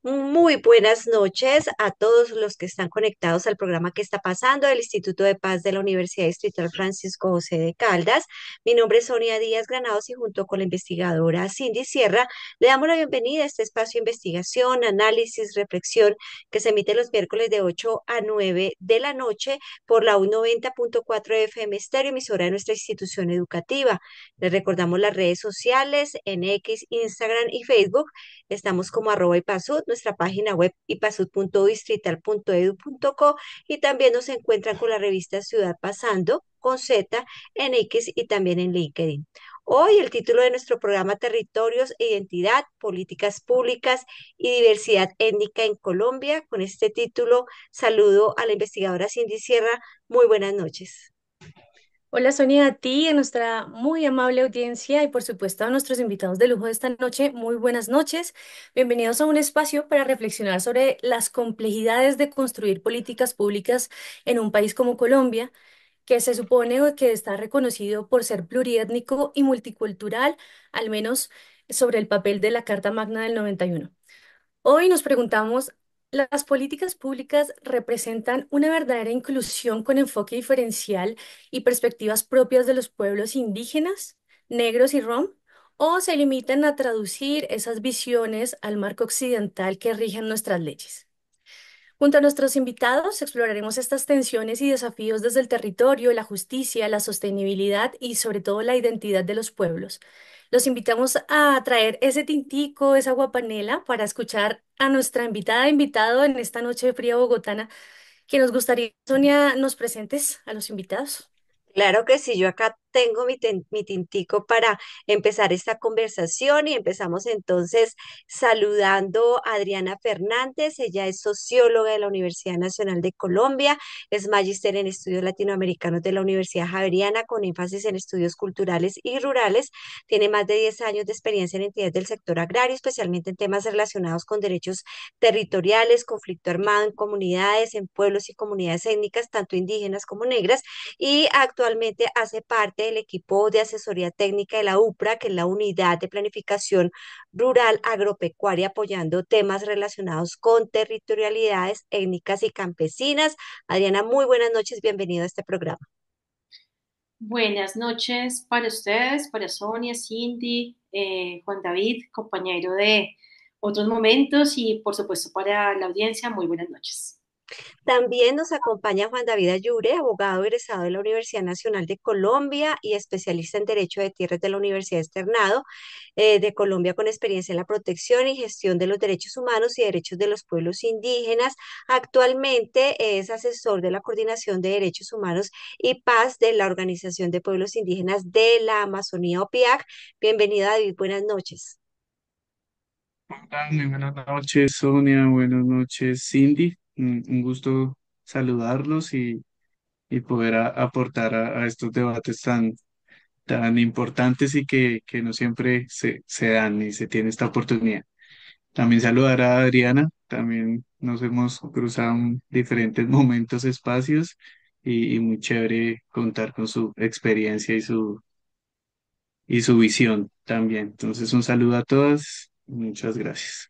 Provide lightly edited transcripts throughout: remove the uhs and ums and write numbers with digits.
Muy buenas noches a todos los que están conectados al programa que está pasando del Instituto de Paz de la Universidad Distrital Francisco José de Caldas. Mi nombre es Sonia Díaz Granados y junto con la investigadora Cindy Sierra le damos la bienvenida a este espacio de investigación, análisis, reflexión que se emite los miércoles de 8 a 9 de la noche por la U90.4 FM Estéreo, emisora de nuestra institución educativa. Les recordamos las redes sociales en X, Instagram y Facebook. Estamos como @ipasud, nuestra página web ipasud.distrital.edu.co y también nos encuentran con la revista Ciudad Pasando con Z en X y también en LinkedIn. Hoy el título de nuestro programa Territorios e Identidad, Políticas Públicas y Diversidad Étnica en Colombia. Con este título saludo a la investigadora Cindy Sierra. Muy buenas noches. Hola Sonia, a ti, a nuestra muy amable audiencia y por supuesto a nuestros invitados de lujo de esta noche, muy buenas noches. Bienvenidos a un espacio para reflexionar sobre las complejidades de construir políticas públicas en un país como Colombia, que se supone o que está reconocido por ser pluriétnico y multicultural, al menos sobre el papel de la Carta Magna del 91. Hoy nos preguntamos, ¿las políticas públicas representan una verdadera inclusión con enfoque diferencial y perspectivas propias de los pueblos indígenas, negros y rom? ¿O se limitan a traducir esas visiones al marco occidental que rigen nuestras leyes? Junto a nuestros invitados exploraremos estas tensiones y desafíos desde el territorio, la justicia, la sostenibilidad y sobre todo la identidad de los pueblos. Los invitamos a traer ese tintico, esa guapanela para escuchar a nuestra invitada, invitado en esta noche fría bogotana, que nos gustaría, Sonia, nos presentes a los invitados. Claro que sí, yo acá tengo mi tintico para empezar esta conversación y empezamos entonces saludando a Adriana Fernández. Ella es socióloga de la Universidad Nacional de Colombia, es magíster en estudios latinoamericanos de la Universidad Javeriana con énfasis en estudios culturales y rurales. Tiene más de 10 años de experiencia en entidades del sector agrario, especialmente en temas relacionados con derechos territoriales, conflicto armado en comunidades, en pueblos y comunidades étnicas, tanto indígenas como negras, y actualmente hace parte del equipo de asesoría técnica de la UPRA, que es la Unidad de Planificación Rural Agropecuaria, apoyando temas relacionados con territorialidades étnicas y campesinas. Adriana, muy buenas noches, bienvenido a este programa. Buenas noches para ustedes, para Sonia, Cindy, Juan David, compañero de otros momentos y por supuesto para la audiencia, muy buenas noches. También nos acompaña Juan David Ayure, abogado egresado de la Universidad Nacional de Colombia y especialista en Derecho de Tierras de la Universidad Externado de Colombia, con experiencia en la protección y gestión de los derechos humanos y derechos de los pueblos indígenas. Actualmente es asesor de la Coordinación de Derechos Humanos y Paz de la Organización de Pueblos Indígenas de la Amazonía, OPIAC. Bienvenido, David, buenas noches. Hola, muy buenas noches, Sonia. Buenas noches, Cindy. Un gusto saludarlos y poder aportar a estos debates tan importantes y que no siempre se dan y se tiene esta oportunidad. También saludar a Adriana. También nos hemos cruzado en diferentes momentos, espacios y muy chévere contar con su experiencia y su visión también. Entonces, un saludo a todas. Muchas gracias.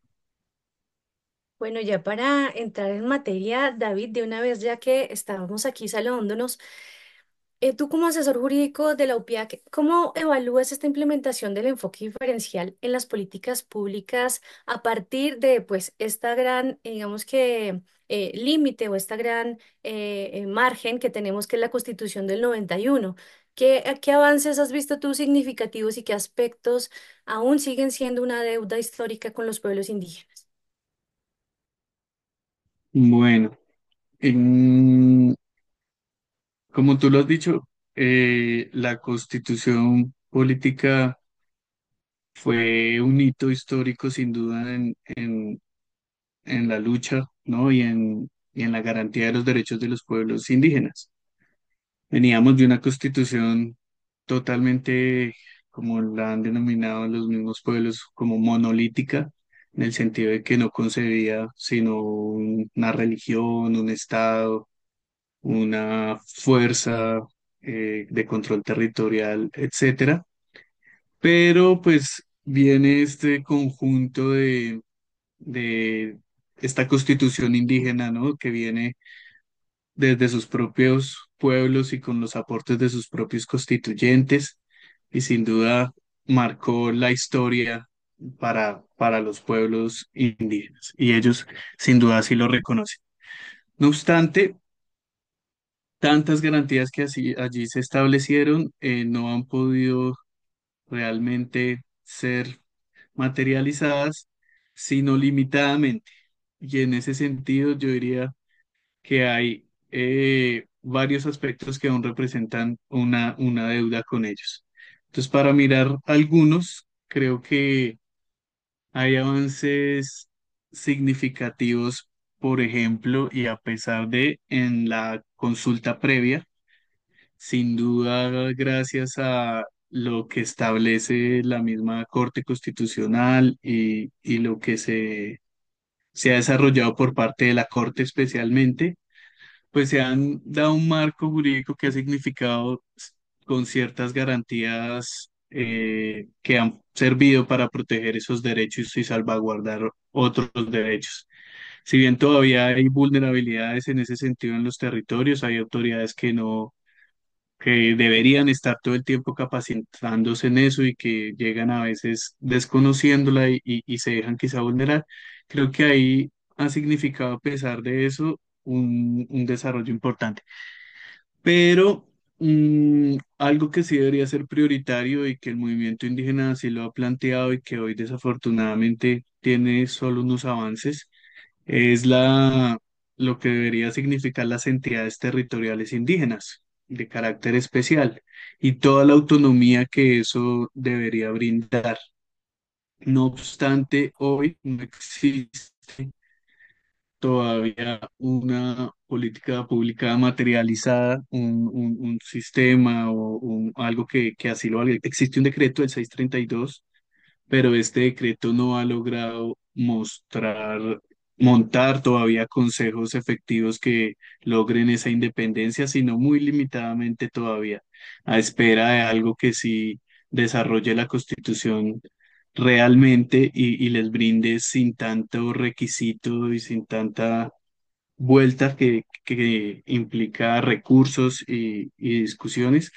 Bueno, ya para entrar en materia, David, de una vez ya que estábamos aquí saludándonos, tú como asesor jurídico de la UPIAC, ¿cómo evalúas esta implementación del enfoque diferencial en las políticas públicas a partir de pues esta gran, digamos que límite o esta gran margen que tenemos que es la Constitución del 91? ¿Qué avances has visto tú significativos y qué aspectos aún siguen siendo una deuda histórica con los pueblos indígenas? Bueno. En- Como tú lo has dicho, la constitución política fue un hito histórico sin duda en la lucha, ¿no? Y en la garantía de los derechos de los pueblos indígenas. Veníamos de una constitución totalmente, como la han denominado los mismos pueblos, como monolítica, en el sentido de que no concebía sino una religión, un estado, una fuerza de control territorial, etcétera. Pero pues viene este conjunto de esta constitución indígena, ¿no? Que viene desde sus propios pueblos y con los aportes de sus propios constituyentes y sin duda marcó la historia para los pueblos indígenas y ellos sin duda así lo reconocen. No obstante, tantas garantías que allí se establecieron no han podido realmente ser materializadas, sino limitadamente. Y en ese sentido, yo diría que hay varios aspectos que aún representan una deuda con ellos. Entonces, para mirar algunos, creo que hay avances significativos, por ejemplo, y a pesar de en la consulta previa, sin duda, gracias a lo que establece la misma Corte Constitucional y lo que se ha desarrollado por parte de la Corte especialmente, pues se han dado un marco jurídico que ha significado con ciertas garantías que han servido para proteger esos derechos y salvaguardar otros derechos. Si bien todavía hay vulnerabilidades en ese sentido en los territorios, hay autoridades que deberían estar todo el tiempo capacitándose en eso y que llegan a veces desconociéndola y se dejan quizá vulnerar. Creo que ahí ha significado, a pesar de eso, un desarrollo importante. Pero algo que sí debería ser prioritario y que el movimiento indígena así lo ha planteado y que hoy desafortunadamente tiene solo unos avances, es lo que debería significar las entidades territoriales indígenas de carácter especial y toda la autonomía que eso debería brindar. No obstante, hoy no existe todavía una política pública materializada, un sistema o algo que así lo haga. Existe un decreto del 632, pero este decreto no ha logrado montar todavía consejos efectivos que logren esa independencia, sino muy limitadamente todavía, a espera de algo que sí desarrolle la Constitución realmente y les brinde sin tanto requisito y sin tanta vuelta que implica recursos y discusiones,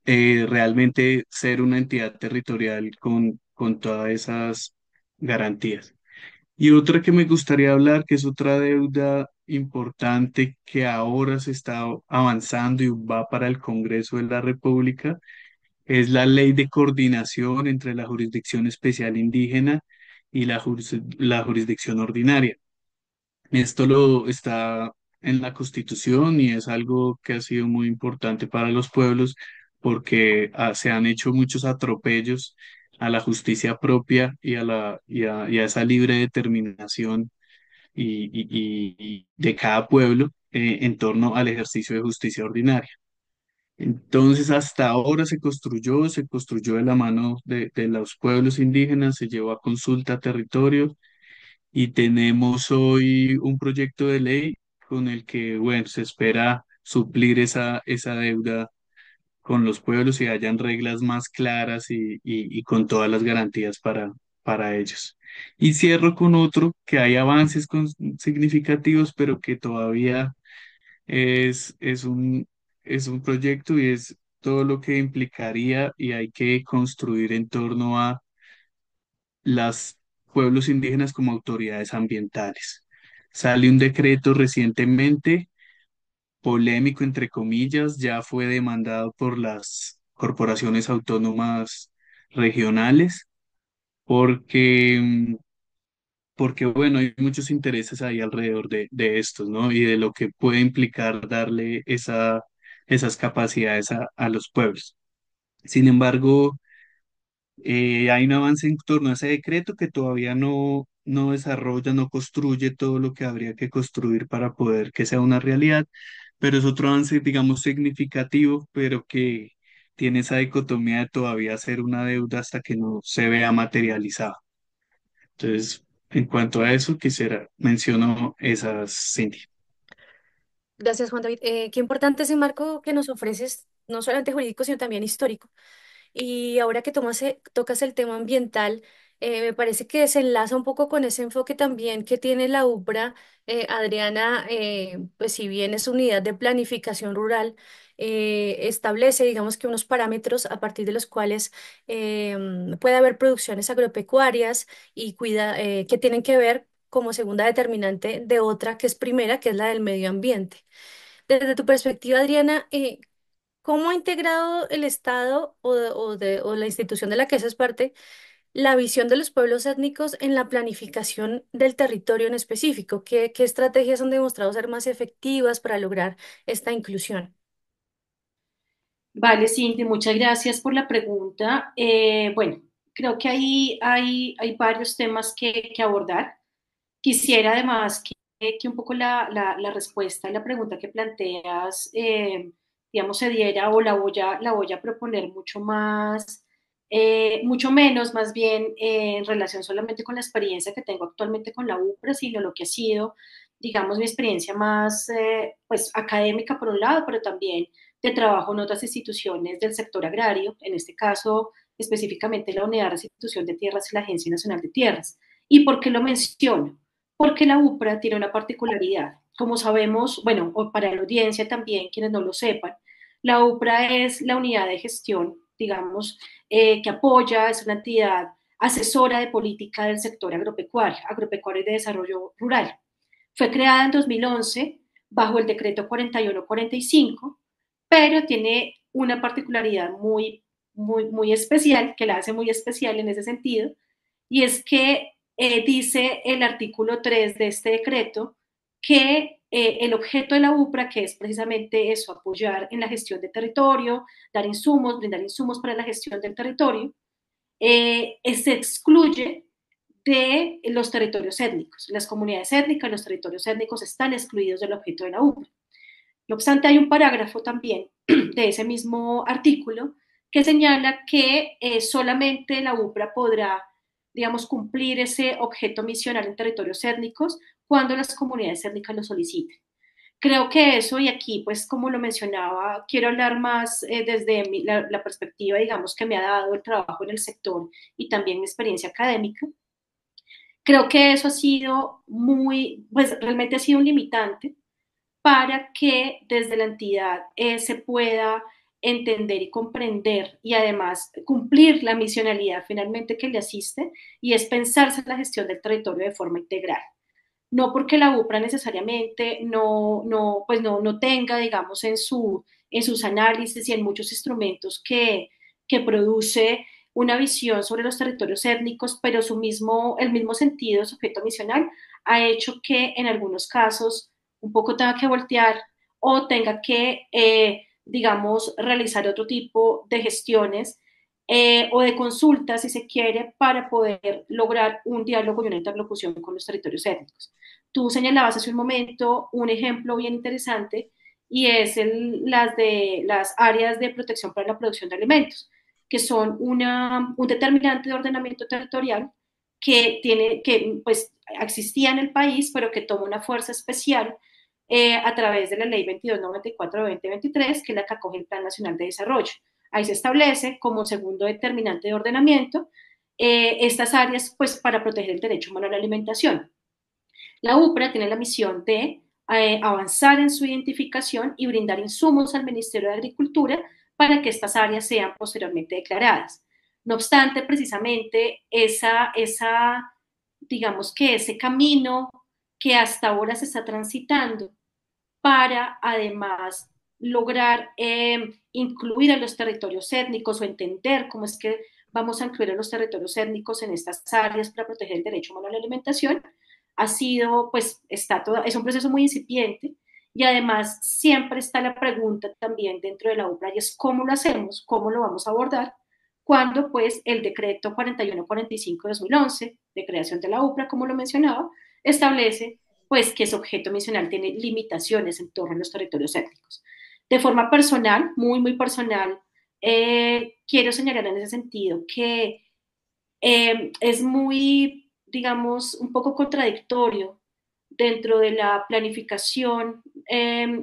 realmente ser una entidad territorial con todas esas garantías. Y otra que me gustaría hablar, que es otra deuda importante que ahora se está avanzando y va para el Congreso de la República, es la ley de coordinación entre la Jurisdicción Especial Indígena y la jurisdicción ordinaria. Esto lo está en la Constitución y es algo que ha sido muy importante para los pueblos porque se han hecho muchos atropellos a la justicia propia y a esa libre determinación y de cada pueblo en torno al ejercicio de justicia ordinaria. Entonces, hasta ahora se construyó de la mano de los pueblos indígenas, se llevó a consulta a territorios y tenemos hoy un proyecto de ley con el que, bueno, se espera suplir esa deuda con los pueblos y hayan reglas más claras y con todas las garantías para ellos. Y cierro con otro, que hay avances significativos, pero que todavía es, es un, es un proyecto y es todo lo que implicaría y hay que construir en torno a los pueblos indígenas como autoridades ambientales. Sale un decreto recientemente, polémico entre comillas, ya fue demandado por las corporaciones autónomas regionales porque, porque bueno, hay muchos intereses ahí alrededor de estos, ¿no? Y de lo que puede implicar darle esas capacidades a los pueblos. Sin embargo, hay un avance en torno a ese decreto que todavía no desarrolla, no construye todo lo que habría que construir para poder que sea una realidad, pero es otro avance, digamos, significativo, pero que tiene esa dicotomía de todavía ser una deuda hasta que no se vea materializada. Entonces, en cuanto a eso, quisiera menciono esas, Cindy. Gracias, Juan David. Qué importante ese marco que nos ofreces, no solamente jurídico, sino también histórico. Y ahora que tocas el tema ambiental, Me parece que se enlaza un poco con ese enfoque también que tiene la UPRA. Adriana, pues si bien es unidad de planificación rural, establece, digamos que unos parámetros a partir de los cuales puede haber producciones agropecuarias y que tienen que ver como segunda determinante de otra que es primera, que es la del medio ambiente. Desde tu perspectiva, Adriana, ¿cómo ha integrado el Estado o la institución de la que haces parte la visión de los pueblos étnicos en la planificación del territorio en específico? ¿Qué estrategias han demostrado ser más efectivas para lograr esta inclusión? Vale, Cindy, muchas gracias por la pregunta. Bueno, creo que hay varios temas que abordar. Quisiera además que un poco la respuesta a la pregunta que planteas, digamos, se diera o la voy a proponer mucho más, mucho menos más bien en relación solamente con la experiencia que tengo actualmente con la UPRA, sino lo que ha sido, digamos, mi experiencia más, pues, académica por un lado, pero también de trabajo en otras instituciones del sector agrario, en este caso específicamente la Unidad de Restitución de Tierras y la Agencia Nacional de Tierras. ¿Y por qué lo menciono? Porque la UPRA tiene una particularidad. Como sabemos, bueno, o para la audiencia también, quienes no lo sepan, la UPRA es la unidad de gestión, digamos, que apoya, es una entidad asesora de política del sector agropecuario y de desarrollo rural. Fue creada en 2011 bajo el decreto 4145, pero tiene una particularidad muy especial, que la hace muy especial en ese sentido, y es que dice el artículo 3 de este decreto que el objeto de la UPRA, que es precisamente eso, apoyar en la gestión de territorio, dar insumos, brindar insumos para la gestión del territorio, se excluye de los territorios étnicos. Las comunidades étnicas, los territorios étnicos están excluidos del objeto de la UPRA. No obstante, hay un parágrafo también de ese mismo artículo que señala que solamente la UPRA podrá, digamos, cumplir ese objeto misional en territorios étnicos cuando las comunidades étnicas lo soliciten. Creo que eso, y aquí, pues, como lo mencionaba, quiero hablar más desde la perspectiva, digamos, que me ha dado el trabajo en el sector y también mi experiencia académica. Creo que eso ha sido pues, realmente ha sido un limitante para que desde la entidad se pueda entender y comprender y además cumplir la misionalidad finalmente que le asiste, y es pensarse en la gestión del territorio de forma integral. No porque la UPRA necesariamente no tenga, digamos, en sus análisis y en muchos instrumentos que produce una visión sobre los territorios étnicos, pero el mismo sentido, sujeto misional, ha hecho que en algunos casos un poco tenga que voltear o tenga que, digamos, realizar otro tipo de gestiones o de consultas, si se quiere, para poder lograr un diálogo y una interlocución con los territorios étnicos. Tú señalabas hace un momento un ejemplo bien interesante y es las áreas de protección para la producción de alimentos, que son un determinante de ordenamiento territorial que pues existía en el país, pero que toma una fuerza especial a través de la ley 2294 de 2023, que es la que acoge el Plan Nacional de Desarrollo. Ahí se establece como segundo determinante de ordenamiento estas áreas pues para proteger el derecho humano a la alimentación. La UPRA tiene la misión de avanzar en su identificación y brindar insumos al Ministerio de Agricultura para que estas áreas sean posteriormente declaradas. No obstante, precisamente digamos que ese camino que hasta ahora se está transitando para además lograr incluir a los territorios étnicos o entender cómo es que vamos a incluir a los territorios étnicos en estas áreas para proteger el derecho humano a la alimentación, ha sido, pues, es un proceso muy incipiente, y además siempre está la pregunta también dentro de la UPRA y es cómo lo hacemos, cómo lo vamos a abordar, cuando pues el decreto 4145 de 2011 de creación de la UPRA, como lo mencionaba, establece pues que ese objeto misional tiene limitaciones en torno a los territorios étnicos. De forma personal, muy personal, quiero señalar en ese sentido que es muy, digamos, un poco contradictorio dentro de la planificación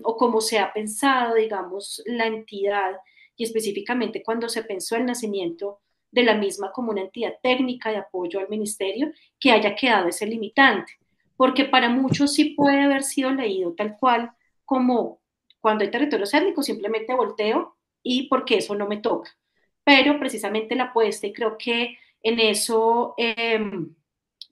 o cómo se ha pensado, digamos, la entidad, y específicamente cuando se pensó el nacimiento de la misma como una entidad técnica de apoyo al ministerio que haya quedado ese limitante, porque para muchos sí puede haber sido leído tal cual como cuando hay territorios étnicos simplemente volteo y porque eso no me toca, pero precisamente la apuesta y creo que en eso,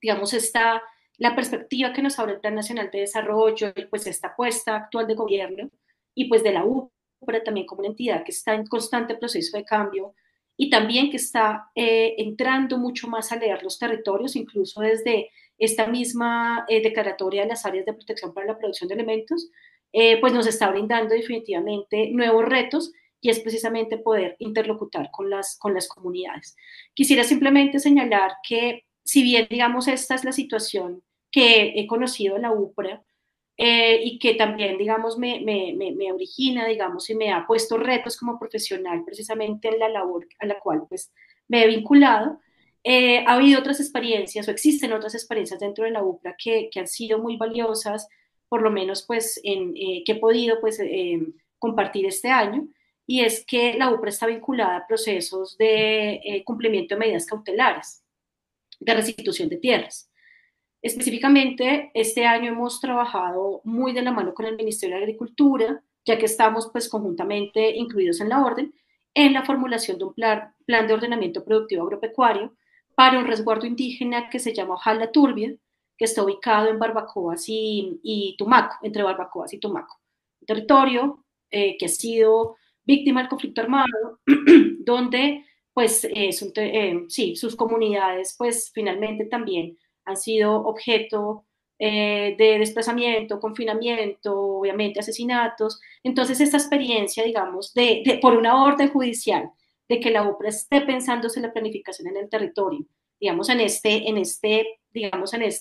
digamos, está la perspectiva que nos abre el Plan Nacional de Desarrollo y pues esta apuesta actual de gobierno y pues de la UPRA también como una entidad que está en constante proceso de cambio y también que está entrando mucho más a leer los territorios, incluso desde esta misma declaratoria de las áreas de protección para la producción de alimentos, pues nos está brindando definitivamente nuevos retos y es precisamente poder interlocutar con las comunidades. Quisiera simplemente señalar que si bien, digamos, esta es la situación que he conocido en la UPRA y que también, digamos, me origina, digamos, y me ha puesto retos como profesional precisamente en la labor a la cual pues me he vinculado, ha habido otras experiencias o existen otras experiencias dentro de la UPRA que han sido muy valiosas, por lo menos pues que he podido pues compartir este año, y es que la UPRA está vinculada a procesos de cumplimiento de medidas cautelares, de restitución de tierras. Específicamente, este año hemos trabajado muy de la mano con el Ministerio de Agricultura, ya que estamos pues conjuntamente incluidos en la orden, en la formulación de un plan de ordenamiento productivo agropecuario para un resguardo indígena que se llama Ojala Turbia, que está ubicado en Barbacoas y Tumaco, entre Barbacoas y Tumaco. Un territorio que ha sido víctima del conflicto armado, donde pues sí, sus comunidades pues finalmente también han sido objeto de desplazamiento, confinamiento, obviamente asesinatos. Entonces, esta experiencia, digamos, por una orden judicial, de que la UPRA esté pensándose en la planificación en el territorio, digamos, en esta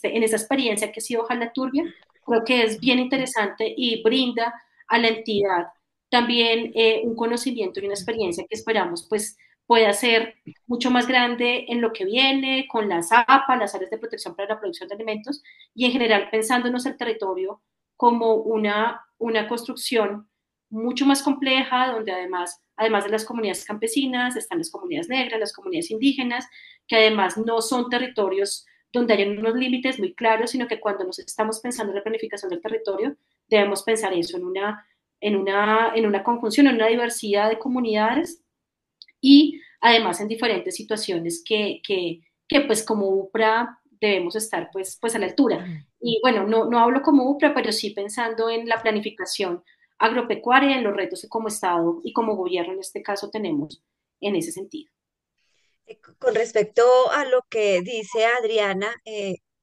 experiencia que ha sido Ojalá Turbia, creo que es bien interesante y brinda a la entidad también un conocimiento y una experiencia que esperamos pues pueda ser mucho más grande en lo que viene con las APA, las áreas de protección para la producción de alimentos, y en general pensándonos el territorio como una construcción mucho más compleja, donde además de las comunidades campesinas, están las comunidades negras, las comunidades indígenas, que además no son territorios donde hayan unos límites muy claros, sino que cuando nos estamos pensando en la planificación del territorio, debemos pensar eso en una conjunción, en una diversidad de comunidades y además en diferentes situaciones que pues como UPRA debemos estar pues a la altura. Y bueno, no hablo como UPRA, pero sí pensando en la planificación agropecuaria, en los retos que como Estado y como gobierno en este caso tenemos en ese sentido. Con respecto a lo que dice Adriana,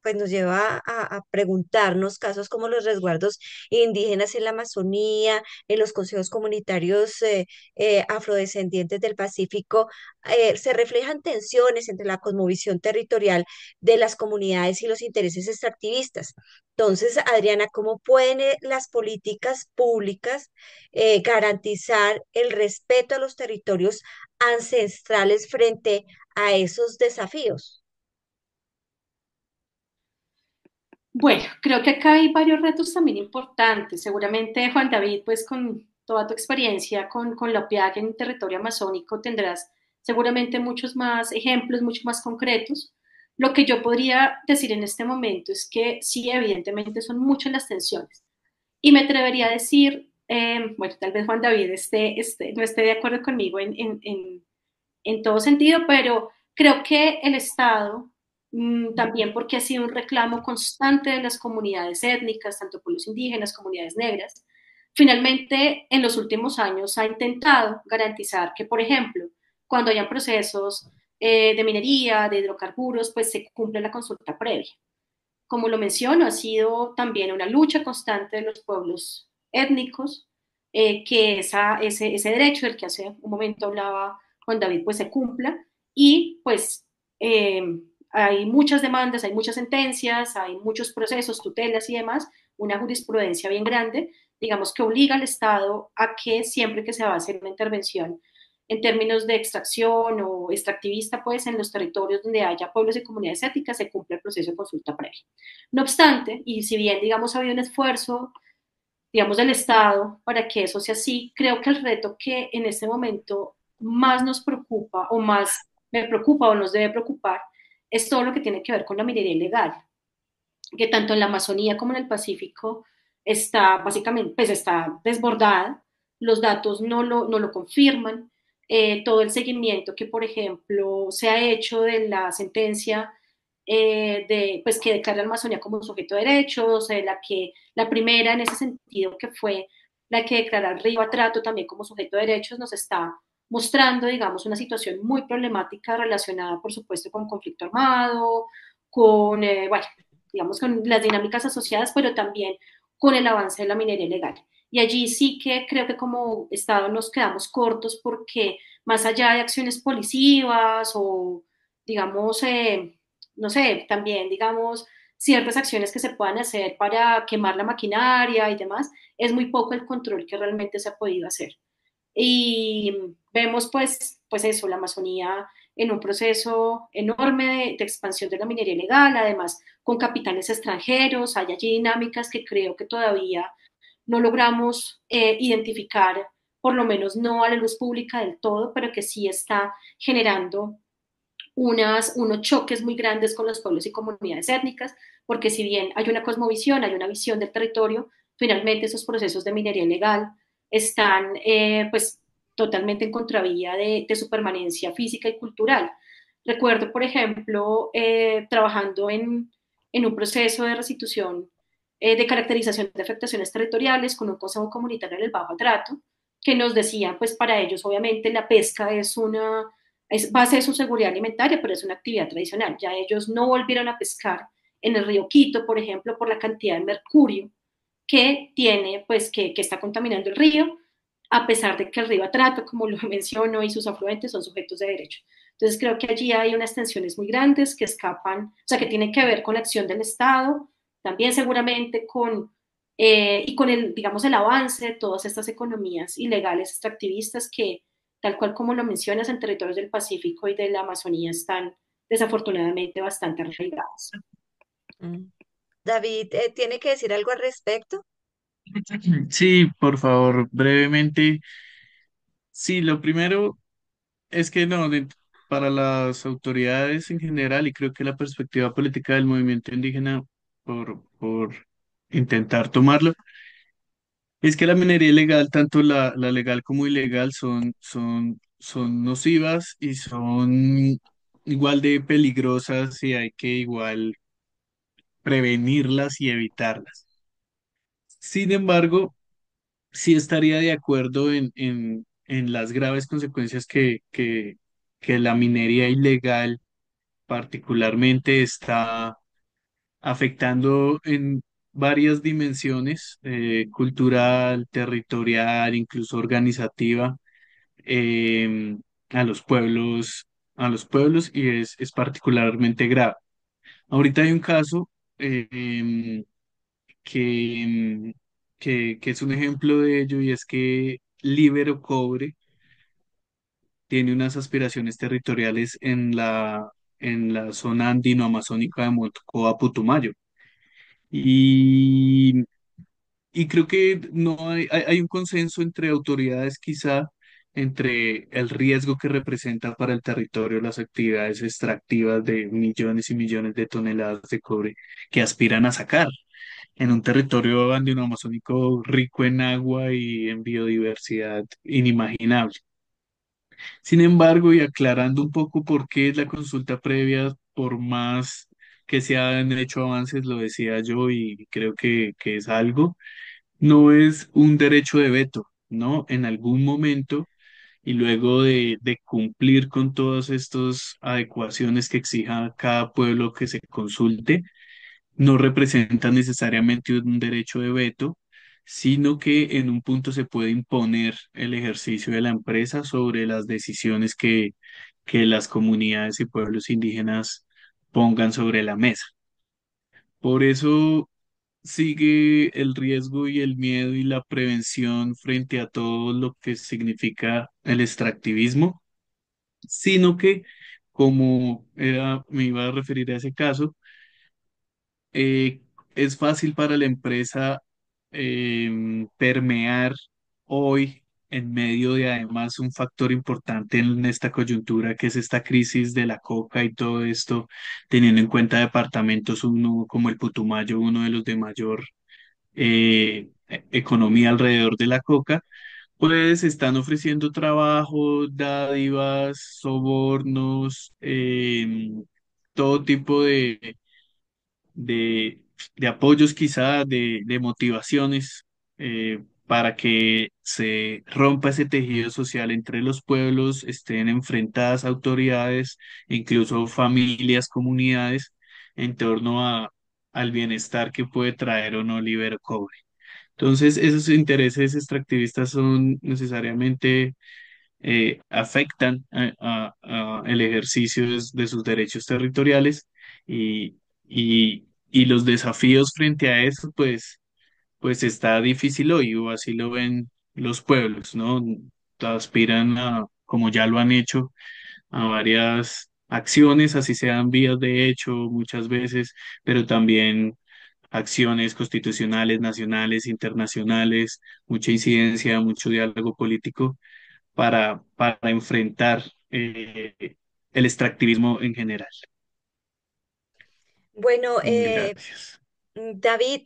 pues nos lleva a preguntarnos casos como los resguardos indígenas en la Amazonía, en los consejos comunitarios afrodescendientes del Pacífico, se reflejan tensiones entre la cosmovisión territorial de las comunidades y los intereses extractivistas. Entonces, Adriana, ¿cómo pueden las políticas públicas garantizar el respeto a los territorios ancestrales frente a esos desafíos? Bueno, creo que acá hay varios retos también importantes. Seguramente, Juan David, pues con toda tu experiencia con la OPIAG en territorio amazónico, tendrás seguramente muchos más ejemplos, mucho más concretos. Lo que yo podría decir en este momento es que sí, evidentemente son muchas las tensiones. Y me atrevería a decir, bueno, tal vez Juan David no esté de acuerdo conmigo en todo sentido, pero creo que el Estado, también porque ha sido un reclamo constante de las comunidades étnicas, tanto pueblos indígenas, comunidades negras, finalmente en los últimos años ha intentado garantizar que, por ejemplo, cuando hayan procesos de minería, de hidrocarburos, pues se cumple la consulta previa. Como lo menciono, ha sido también una lucha constante de los pueblos étnicos, que ese derecho del que hace un momento hablaba Juan David, pues se cumpla y pues eh, hay muchas demandas, hay muchas sentencias, hay muchos procesos, tutelas y demás, una jurisprudencia bien grande, digamos que obliga al Estado a que siempre que se va a hacer una intervención en términos de extracción o extractivista, pues en los territorios donde haya pueblos y comunidades étnicas se cumple el proceso de consulta previa. No obstante, y si bien, digamos, ha habido un esfuerzo, digamos, del Estado para que eso sea así, creo que el reto que en este momento más nos preocupa o más me preocupa o nos debe preocupar es todo lo que tiene que ver con la minería ilegal, que tanto en la Amazonía como en el Pacífico está básicamente, pues está desbordada, los datos no lo confirman, todo el seguimiento que, por ejemplo, se ha hecho de la sentencia pues, que declara a la Amazonía como un sujeto de derechos, la primera en ese sentido que fue la que declara al río Atrato también como sujeto de derechos, nos está mostrando, digamos, una situación muy problemática relacionada, por supuesto, con conflicto armado, con, bueno, digamos, con las dinámicas asociadas, pero también con el avance de la minería ilegal. Y allí sí que creo que como Estado nos quedamos cortos porque más allá de acciones policivas o, digamos, no sé, también, digamos, ciertas acciones que se puedan hacer para quemar la maquinaria y demás, es muy poco el control que realmente se ha podido hacer. Y vemos pues eso, la Amazonía en un proceso enorme de expansión de la minería ilegal, además con capitales extranjeros, hay allí dinámicas que creo que todavía no logramos identificar, por lo menos no a la luz pública del todo, pero que sí está generando unos choques muy grandes con los pueblos y comunidades étnicas, porque si bien hay una cosmovisión, hay una visión del territorio, finalmente esos procesos de minería ilegal están pues totalmente en contravía de su permanencia física y cultural. Recuerdo, por ejemplo, trabajando en un proceso de restitución de caracterización de afectaciones territoriales con un consejo comunitario en el Bajo Atrato, que nos decía, pues para ellos obviamente la pesca es base de su seguridad alimentaria, pero es una actividad tradicional. Ya ellos no volvieron a pescar en el río Quito, por ejemplo, por la cantidad de mercurio que tiene, pues que está contaminando el río, a pesar de que el río Atrato, como lo menciono, y sus afluentes son sujetos de derecho. Entonces creo que allí hay unas tensiones muy grandes que escapan, o sea, que tienen que ver con la acción del Estado, también seguramente y con el, digamos, el avance de todas estas economías ilegales extractivistas que, tal cual como lo mencionas, en territorios del Pacífico y de la Amazonía están desafortunadamente bastante arraigadas. Mm. David, ¿tiene que decir algo al respecto? Sí, por favor, brevemente. Sí, lo primero es que no, para las autoridades en general, y creo que la perspectiva política del movimiento indígena, por intentar tomarlo, es que la minería ilegal, tanto la legal como ilegal, son nocivas y son igual de peligrosas y hay que igual prevenirlas y evitarlas. Sin embargo, sí estaría de acuerdo en las graves consecuencias que la minería ilegal particularmente está afectando en varias dimensiones, cultural, territorial, incluso organizativa, em, a los pueblos, a los pueblos y es particularmente grave. Ahorita hay un caso que, que es un ejemplo de ello y es que Libero Cobre tiene unas aspiraciones territoriales en la zona andino-amazónica de Mocoa Putumayo. Y, y creo que no hay un consenso entre autoridades quizá entre el riesgo que representa para el territorio las actividades extractivas de millones y millones de toneladas de cobre que aspiran a sacar en un territorio andino-amazónico rico en agua y en biodiversidad inimaginable. Sin embargo, y aclarando un poco por qué la consulta previa, por más que se han hecho avances, lo decía yo y creo que es algo, no es un derecho de veto, ¿no? En algún momento y luego de cumplir con todas estas adecuaciones que exija cada pueblo que se consulte, no representa necesariamente un derecho de veto, sino que en un punto se puede imponer el ejercicio de la empresa sobre las decisiones que las comunidades y pueblos indígenas pongan sobre la mesa. Por eso sigue el riesgo y el miedo y la prevención frente a todo lo que significa el extractivismo, sino que, me iba a referir a ese caso, eh, es fácil para la empresa permear hoy en medio de además un factor importante en esta coyuntura que es esta crisis de la coca y todo esto, teniendo en cuenta departamentos uno como el Putumayo, uno de los de mayor economía alrededor de la coca, pues están ofreciendo trabajo, dádivas, sobornos, todo tipo de, de apoyos quizá, de motivaciones para que se rompa ese tejido social entre los pueblos, estén enfrentadas autoridades, incluso familias, comunidades, en torno al bienestar que puede traer o no Libero Cobre. Entonces, esos intereses extractivistas son necesariamente afectan a el ejercicio de sus derechos territoriales y los desafíos frente a eso, pues está difícil hoy, o así lo ven los pueblos, ¿no? Aspiran a, como ya lo han hecho, a varias acciones, así sean vías de hecho muchas veces, pero también acciones constitucionales, nacionales, internacionales, mucha incidencia, mucho diálogo político para enfrentar el extractivismo en general. Bueno, Gracias. David,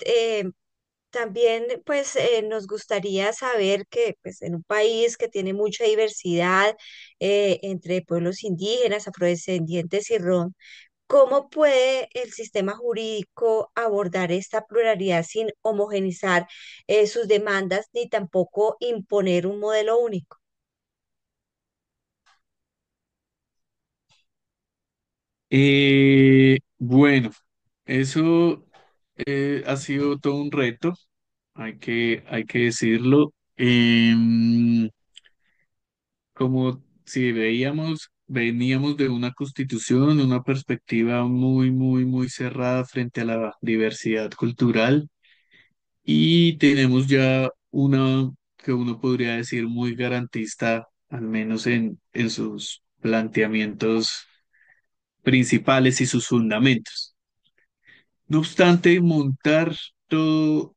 también pues nos gustaría saber que pues, en un país que tiene mucha diversidad entre pueblos indígenas, afrodescendientes y rom, ¿cómo puede el sistema jurídico abordar esta pluralidad sin homogenizar sus demandas ni tampoco imponer un modelo único? Bueno, eso ha sido todo un reto, hay que decirlo. Como si veníamos de una constitución, una perspectiva muy cerrada frente a la diversidad cultural y tenemos ya una que uno podría decir muy garantista, al menos en sus planteamientos principales y sus fundamentos. No obstante, montar todo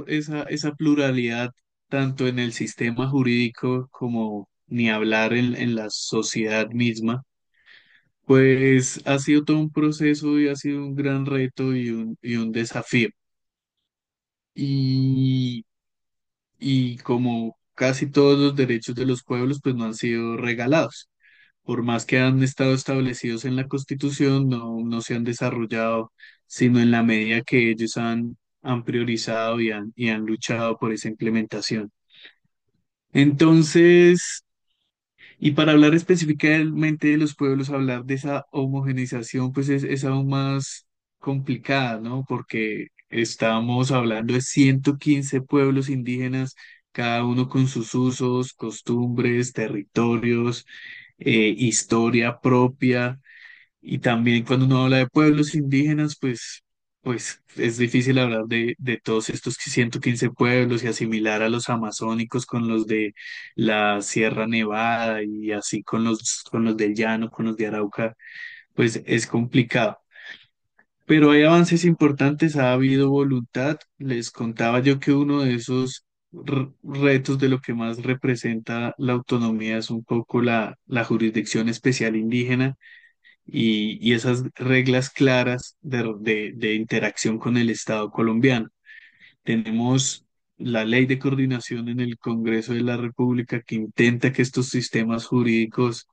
esa pluralidad, tanto en el sistema jurídico como ni hablar en la sociedad misma, pues ha sido todo un proceso y ha sido un gran reto y un desafío. Y, y como casi todos los derechos de los pueblos, pues no han sido regalados. Por más que han estado establecidos en la Constitución, no se han desarrollado, sino en la medida que ellos han priorizado y han luchado por esa implementación. Entonces, y para hablar específicamente de los pueblos, hablar de esa homogeneización, pues es aún más complicada, ¿no? Porque estamos hablando de 115 pueblos indígenas, cada uno con sus usos, costumbres, territorios, historia propia. Y también cuando uno habla de pueblos indígenas, pues es difícil hablar de todos estos 115 pueblos y asimilar a los amazónicos con los de la Sierra Nevada y así con los del Llano, con los de Arauca, pues es complicado. Pero hay avances importantes, ha habido voluntad. Les contaba yo que uno de esos retos de lo que más representa la autonomía es un poco la jurisdicción especial indígena y esas reglas claras de interacción con el Estado colombiano. Tenemos la ley de coordinación en el Congreso de la República que intenta que estos sistemas jurídicos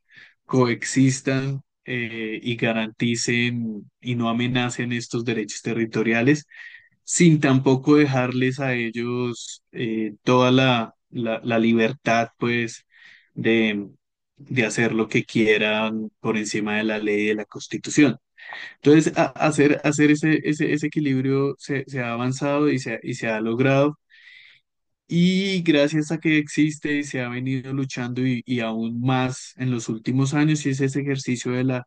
coexistan y garanticen y no amenacen estos derechos territoriales, sin tampoco dejarles a ellos toda la libertad, pues, de, de hacer lo que quieran por encima de la ley y de la Constitución. Entonces, hacer ese equilibrio se ha avanzado y se ha logrado. Y gracias a que existe y se ha venido luchando y aún más en los últimos años, y es ese ejercicio de la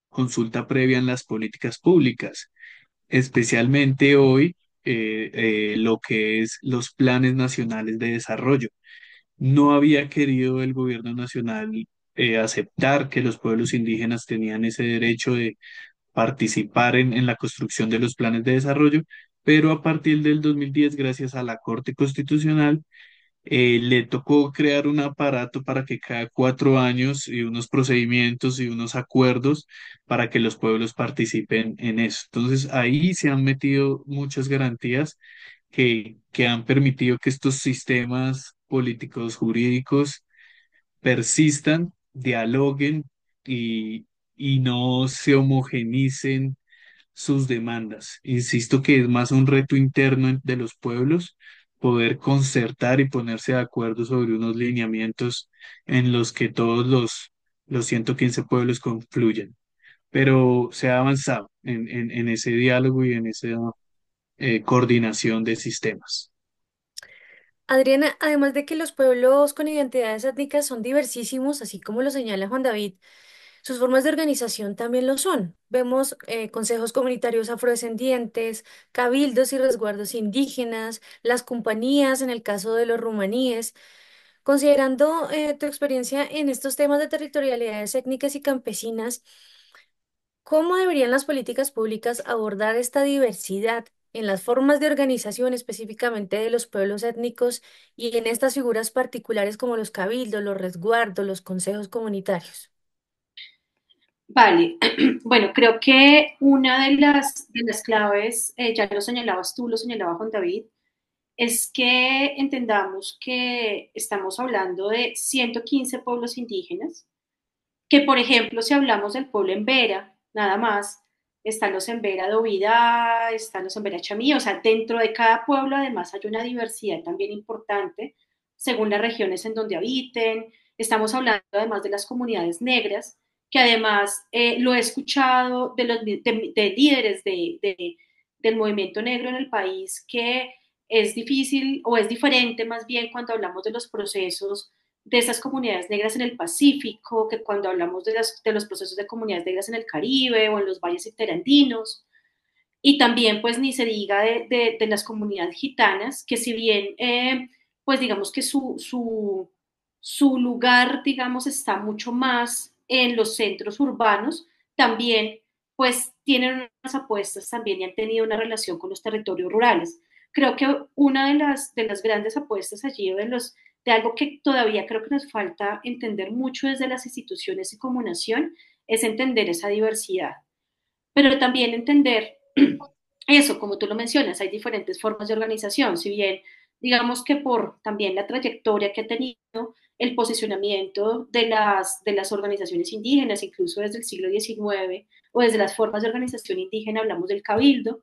consulta previa en las políticas públicas, especialmente hoy lo que es los planes nacionales de desarrollo. No había querido el gobierno nacional aceptar que los pueblos indígenas tenían ese derecho de participar en la construcción de los planes de desarrollo, pero a partir del 2010, gracias a la Corte Constitucional, le tocó crear un aparato para que cada 4 años y unos procedimientos y unos acuerdos para que los pueblos participen en eso. Entonces ahí se han metido muchas garantías que han permitido que estos sistemas políticos jurídicos persistan, dialoguen y no se homogenicen sus demandas. Insisto que es más un reto interno de los pueblos poder concertar y ponerse de acuerdo sobre unos lineamientos en los que todos los 115 pueblos confluyen. Pero se ha avanzado en ese diálogo y en esa coordinación de sistemas. Adriana, además de que los pueblos con identidades étnicas son diversísimos, así como lo señala Juan David, sus formas de organización también lo son. Vemos consejos comunitarios afrodescendientes, cabildos y resguardos indígenas, las compañías en el caso de los rumaníes. Considerando tu experiencia en estos temas de territorialidades étnicas y campesinas, ¿cómo deberían las políticas públicas abordar esta diversidad en las formas de organización específicamente de los pueblos étnicos y en estas figuras particulares como los cabildos, los resguardos, los consejos comunitarios? Vale, bueno, creo que una de las claves, ya lo señalabas tú, lo señalaba Juan David, es que entendamos que estamos hablando de 115 pueblos indígenas, que por ejemplo, si hablamos del pueblo Embera, nada más, están los Embera Dovida, están los Embera Chamí, o sea, dentro de cada pueblo además hay una diversidad también importante según las regiones en donde habiten. Estamos hablando además de las comunidades negras, que además lo he escuchado de líderes del movimiento negro en el país, que es difícil o es diferente más bien cuando hablamos de los procesos de esas comunidades negras en el Pacífico, que cuando hablamos de los procesos de comunidades negras en el Caribe o en los valles interandinos, y también pues ni se diga de las comunidades gitanas, que si bien pues digamos que su lugar digamos está mucho más en los centros urbanos, también pues tienen unas apuestas también y han tenido una relación con los territorios rurales. Creo que una de las grandes apuestas allí de algo que todavía creo que nos falta entender mucho desde las instituciones y como nación es entender esa diversidad, pero también entender eso, como tú lo mencionas, hay diferentes formas de organización, si bien digamos que por también la trayectoria que ha tenido el posicionamiento de las organizaciones indígenas, incluso desde el siglo XIX o desde las formas de organización indígena, hablamos del cabildo,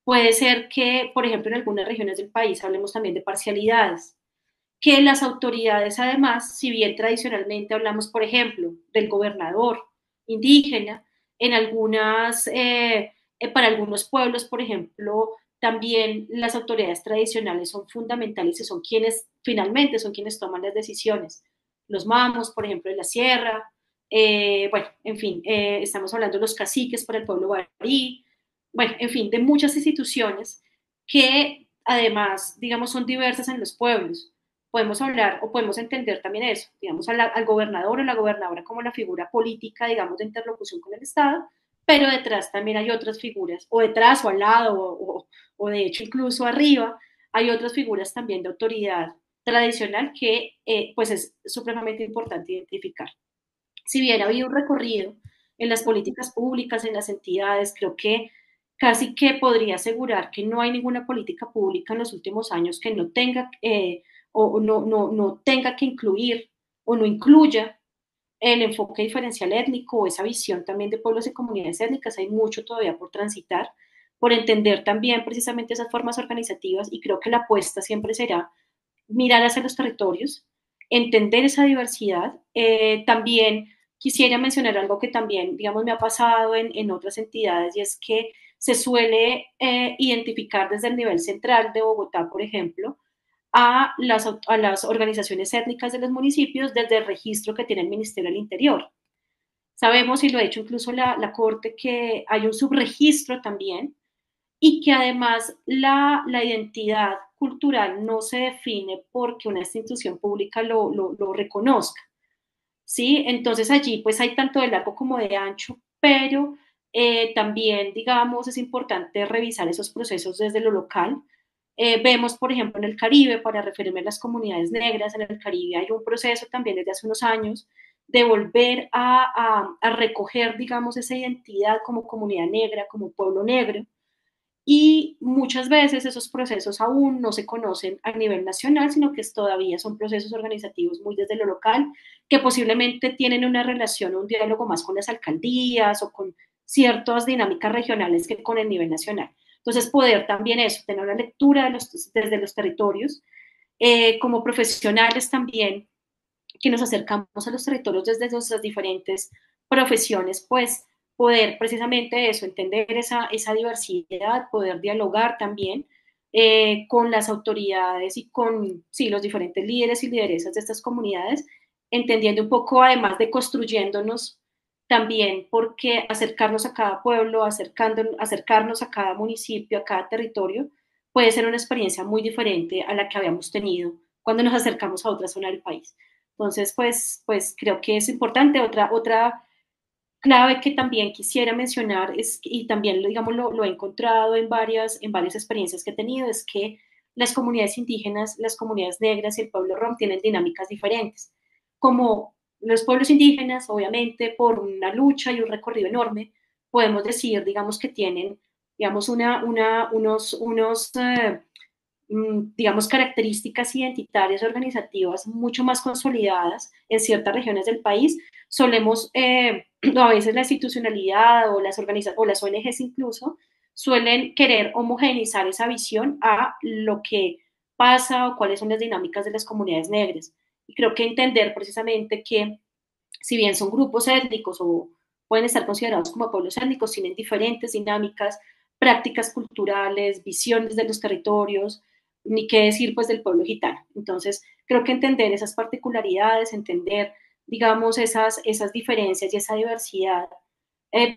puede ser que, por ejemplo, en algunas regiones del país hablemos también de parcialidades, que las autoridades además, si bien tradicionalmente hablamos, por ejemplo, del gobernador indígena, en para algunos pueblos, por ejemplo, también las autoridades tradicionales son fundamentales y son quienes, finalmente, son quienes toman las decisiones. Los mamos, por ejemplo, de la sierra, bueno, en fin, estamos hablando de los caciques para el pueblo barí, bueno, en fin, de muchas instituciones que además, digamos, son diversas en los pueblos. Podemos hablar o podemos entender también eso, digamos, al gobernador o la gobernadora como la figura política, digamos, de interlocución con el Estado, pero detrás también hay otras figuras, o detrás o al lado, o de hecho incluso arriba, hay otras figuras también de autoridad tradicional que pues es supremamente importante identificar. Si bien ha habido un recorrido en las políticas públicas, en las entidades, creo que casi que podría asegurar que no hay ninguna política pública en los últimos años que no tenga o no tenga que incluir o no incluya el enfoque diferencial étnico o esa visión también de pueblos y comunidades étnicas. Hay mucho todavía por transitar, por entender también precisamente esas formas organizativas y creo que la apuesta siempre será mirar hacia los territorios, entender esa diversidad. También quisiera mencionar algo que también, digamos, me ha pasado en otras entidades y es que se suele identificar desde el nivel central de Bogotá, por ejemplo, a las organizaciones étnicas de los municipios desde el registro que tiene el Ministerio del Interior. Sabemos, y lo ha hecho incluso la Corte, que hay un subregistro también y que además la identidad cultural no se define porque una institución pública lo reconozca, ¿sí? Entonces allí pues hay tanto de largo como de ancho, pero también, digamos, es importante revisar esos procesos desde lo local, Vemos, por ejemplo, en el Caribe, para referirme a las comunidades negras, en el Caribe hay un proceso también desde hace unos años de volver a recoger, digamos, esa identidad como comunidad negra, como pueblo negro, y muchas veces esos procesos aún no se conocen a nivel nacional, sino que todavía son procesos organizativos muy desde lo local, que posiblemente tienen una relación o un diálogo más con las alcaldías o con ciertas dinámicas regionales que con el nivel nacional. Entonces, poder también eso, tener una lectura desde los territorios, como profesionales también, que nos acercamos a los territorios desde nuestras diferentes profesiones, pues poder precisamente eso, entender esa diversidad, poder dialogar también con las autoridades y con sí, los diferentes líderes y lideresas de estas comunidades, entendiendo un poco, además de construyéndonos también, porque acercarnos a cada pueblo, acercarnos a cada municipio, a cada territorio, puede ser una experiencia muy diferente a la que habíamos tenido cuando nos acercamos a otra zona del país. Entonces, pues creo que es importante. Otra clave que también quisiera mencionar es, y también digamos, lo he encontrado en varias experiencias que he tenido, es que las comunidades indígenas, las comunidades negras y el pueblo rom tienen dinámicas diferentes. Como los pueblos indígenas, obviamente, por una lucha y un recorrido enorme, podemos decir, digamos, que tienen, digamos, digamos, características identitarias organizativas mucho más consolidadas en ciertas regiones del país. Solemos, a veces la institucionalidad o o las ONGs incluso, suelen querer homogeneizar esa visión a lo que pasa o cuáles son las dinámicas de las comunidades negras. Y creo que entender precisamente que si bien son grupos étnicos o pueden estar considerados como pueblos étnicos, tienen diferentes dinámicas, prácticas culturales, visiones de los territorios, ni qué decir pues del pueblo gitano. Entonces, creo que entender esas particularidades, entender, digamos, esas diferencias y esa diversidad,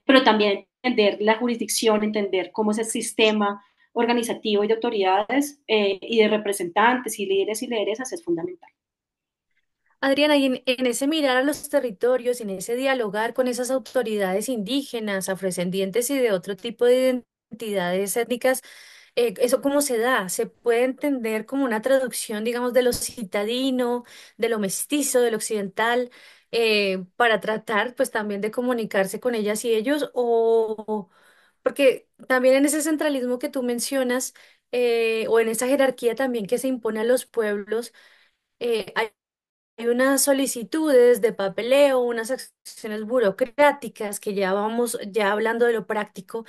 pero también entender la jurisdicción, entender cómo es el sistema organizativo y de autoridades y de representantes y líderes y lideresas es fundamental. Adriana, y en ese mirar a los territorios, en ese dialogar con esas autoridades indígenas, afrodescendientes y de otro tipo de identidades étnicas, ¿eso cómo se da? ¿Se puede entender como una traducción, digamos, de lo citadino, de lo mestizo, de lo occidental, para tratar pues también de comunicarse con ellas y ellos? O porque también en ese centralismo que tú mencionas, o en esa jerarquía también que se impone a los pueblos, hay unas solicitudes de papeleo, unas acciones burocráticas que ya vamos, ya hablando de lo práctico,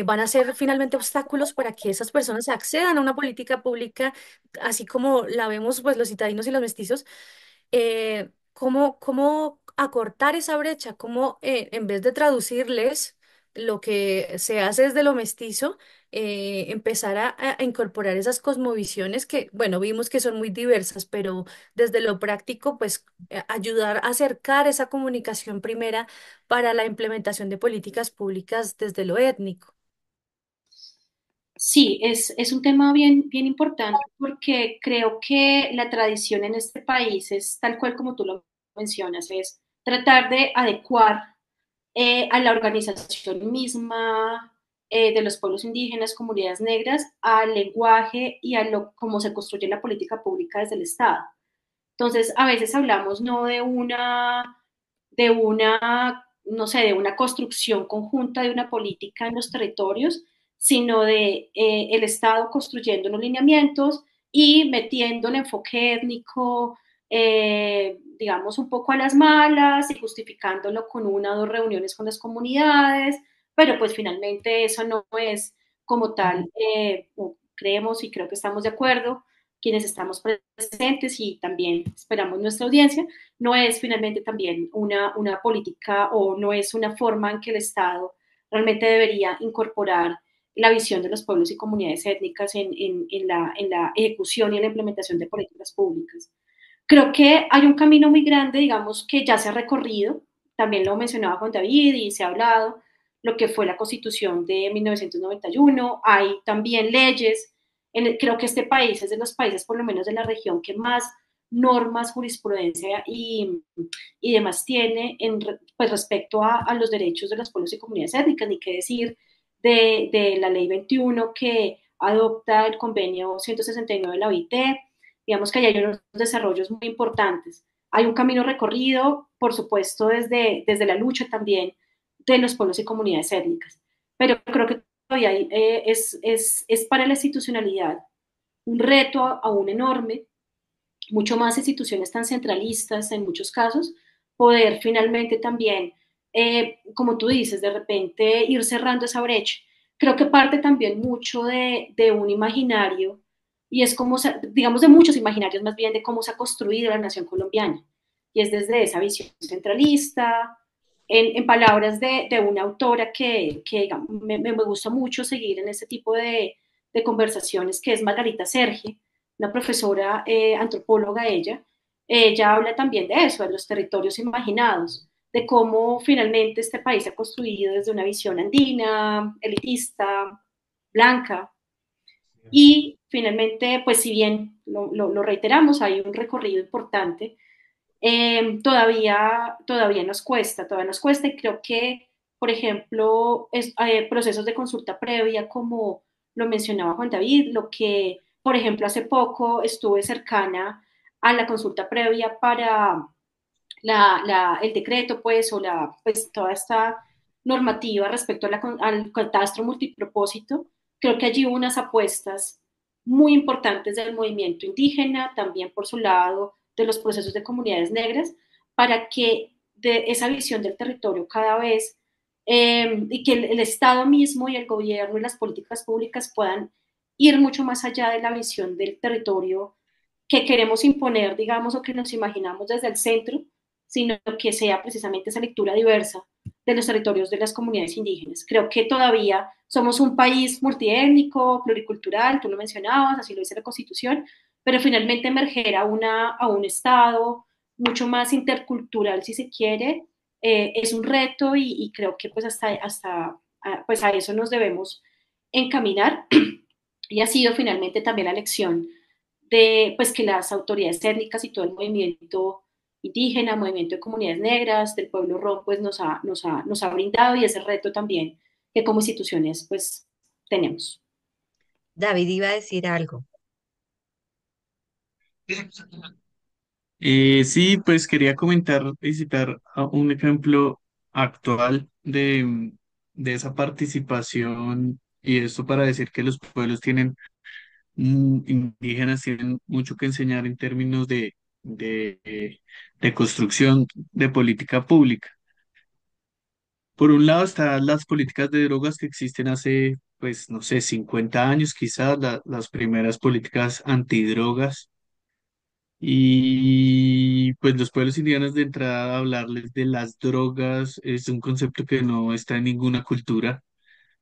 van a ser finalmente obstáculos para que esas personas accedan a una política pública, así como la vemos pues los citadinos y los mestizos. ¿Cómo acortar esa brecha? ¿Cómo en vez de traducirles lo que se hace desde lo mestizo, empezar a incorporar esas cosmovisiones que, bueno, vimos que son muy diversas, pero desde lo práctico, pues ayudar a acercar esa comunicación primera para la implementación de políticas públicas desde lo étnico? Sí, es un tema bien, bien importante porque creo que la tradición en este país es tal cual como tú lo mencionas, es tratar de adecuar a la organización misma de los pueblos indígenas, comunidades negras, al lenguaje y a lo cómo se construye la política pública desde el Estado. Entonces, a veces hablamos no no sé, de una construcción conjunta de una política en los territorios, sino de el Estado construyendo unos lineamientos y metiendo el enfoque étnico, digamos, un poco a las malas y justificándolo con una o dos reuniones con las comunidades, pero pues finalmente eso no es como tal, creemos y creo que estamos de acuerdo, quienes estamos presentes y también esperamos nuestra audiencia, no es finalmente también una política o no es una forma en que el Estado realmente debería incorporar la visión de los pueblos y comunidades étnicas en la ejecución y en la implementación de políticas públicas. Creo que hay un camino muy grande, digamos, que ya se ha recorrido, también lo mencionaba Juan David y se ha hablado, lo que fue la Constitución de 1991, hay también leyes, creo que este país es de los países, por lo menos de la región, que más normas, jurisprudencia y demás tiene pues respecto a los derechos de los pueblos y comunidades étnicas, ni qué decir de la ley 21 que adopta el convenio 169 de la OIT. Digamos que ahí hay unos desarrollos muy importantes. Hay un camino recorrido, por supuesto, desde la lucha también de los pueblos y comunidades étnicas, pero creo que todavía es para la institucionalidad un reto aún enorme, mucho más instituciones tan centralistas en muchos casos, poder finalmente también, como tú dices, de repente ir cerrando esa brecha. Creo que parte también mucho de un imaginario, y es como, digamos, de muchos imaginarios más bien de cómo se ha construido la nación colombiana, y es desde esa visión centralista, en palabras de una autora que digamos, me gusta mucho seguir en este tipo de conversaciones, que es Margarita Sergi, una profesora antropóloga ella habla también de eso, de los territorios imaginados, de cómo finalmente este país se ha construido desde una visión andina, elitista, blanca, y finalmente, pues si bien lo reiteramos, hay un recorrido importante, todavía nos cuesta y creo que, por ejemplo, procesos de consulta previa, como lo mencionaba Juan David, lo que, por ejemplo, hace poco estuve cercana a la consulta previa para el decreto, pues, pues, toda esta normativa respecto al catastro multipropósito, creo que allí hubo unas apuestas muy importantes del movimiento indígena, también por su lado de los procesos de comunidades negras, para que de esa visión del territorio cada vez, y que el Estado mismo y el gobierno y las políticas públicas puedan ir mucho más allá de la visión del territorio que queremos imponer, digamos, o que nos imaginamos desde el centro, sino que sea precisamente esa lectura diversa de los territorios de las comunidades indígenas. Creo que todavía somos un país multiétnico, pluricultural, tú lo mencionabas, así lo dice la Constitución, pero finalmente emerger a un Estado mucho más intercultural, si se quiere, es un reto y creo que pues pues a eso nos debemos encaminar y ha sido finalmente también la lección de pues que las autoridades étnicas y todo el movimiento indígena, movimiento de comunidades negras, del pueblo rom, pues nos ha brindado y ese reto también que como instituciones pues tenemos. David iba a decir algo. Sí, pues quería comentar y citar un ejemplo actual de esa participación y esto para decir que los pueblos tienen, indígenas tienen mucho que enseñar en términos de construcción de política pública. Por un lado están las políticas de drogas que existen hace, pues, no sé, 50 años quizás, las primeras políticas antidrogas. Y pues los pueblos indígenas de entrada hablarles de las drogas es un concepto que no está en ninguna cultura.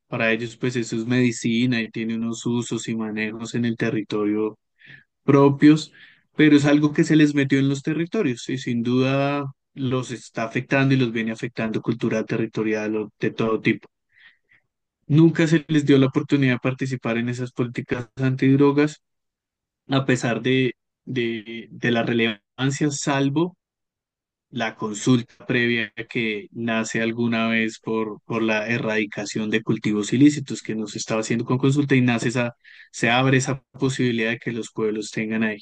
Para ellos pues eso es medicina y tiene unos usos y manejos en el territorio propios, pero es algo que se les metió en los territorios y sin duda los está afectando y los viene afectando cultura territorial o de todo tipo. Nunca se les dio la oportunidad de participar en esas políticas antidrogas a pesar de la relevancia, salvo la consulta previa que nace alguna vez por la erradicación de cultivos ilícitos que no se estaba haciendo con consulta y se abre esa posibilidad de que los pueblos tengan ahí.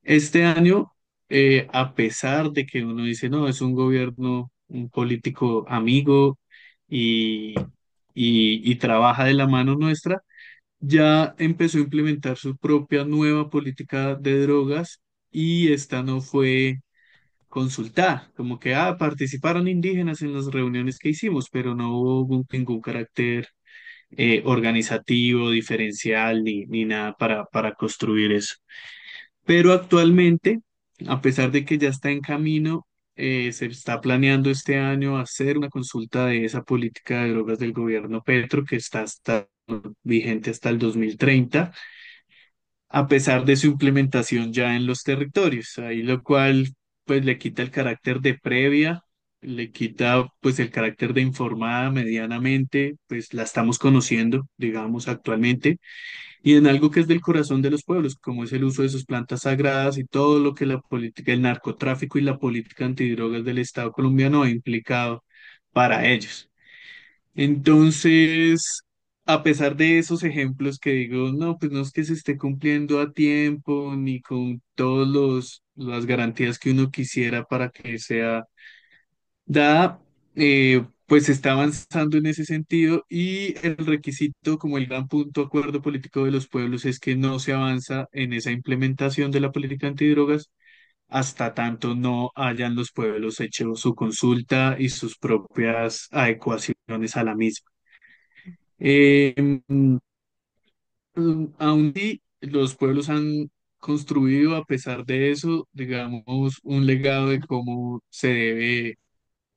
Este año, a pesar de que uno dice, no, es un gobierno, un político amigo y, y trabaja de la mano nuestra, ya empezó a implementar su propia nueva política de drogas y esta no fue consultada, como que participaron indígenas en las reuniones que hicimos, pero no hubo ningún carácter organizativo, diferencial, ni nada para construir eso. Pero actualmente, a pesar de que ya está en camino, se está planeando este año hacer una consulta de esa política de drogas del gobierno Petro, que está vigente hasta el 2030 a pesar de su implementación ya en los territorios, ahí lo cual pues le quita el carácter de previa, le quita pues el carácter de informada medianamente, pues la estamos conociendo, digamos, actualmente, y en algo que es del corazón de los pueblos, como es el uso de sus plantas sagradas y todo lo que la política, el narcotráfico y la política antidrogas del Estado colombiano ha implicado para ellos. Entonces, a pesar de esos ejemplos que digo, no, pues no es que se esté cumpliendo a tiempo ni con todos las garantías que uno quisiera para que sea dada, pues se está avanzando en ese sentido y el requisito, como el gran punto acuerdo político de los pueblos, es que no se avanza en esa implementación de la política antidrogas hasta tanto no hayan los pueblos hecho su consulta y sus propias adecuaciones a la misma. Eh, Aún así, los pueblos han construido, a pesar de eso, digamos, un legado de cómo se debe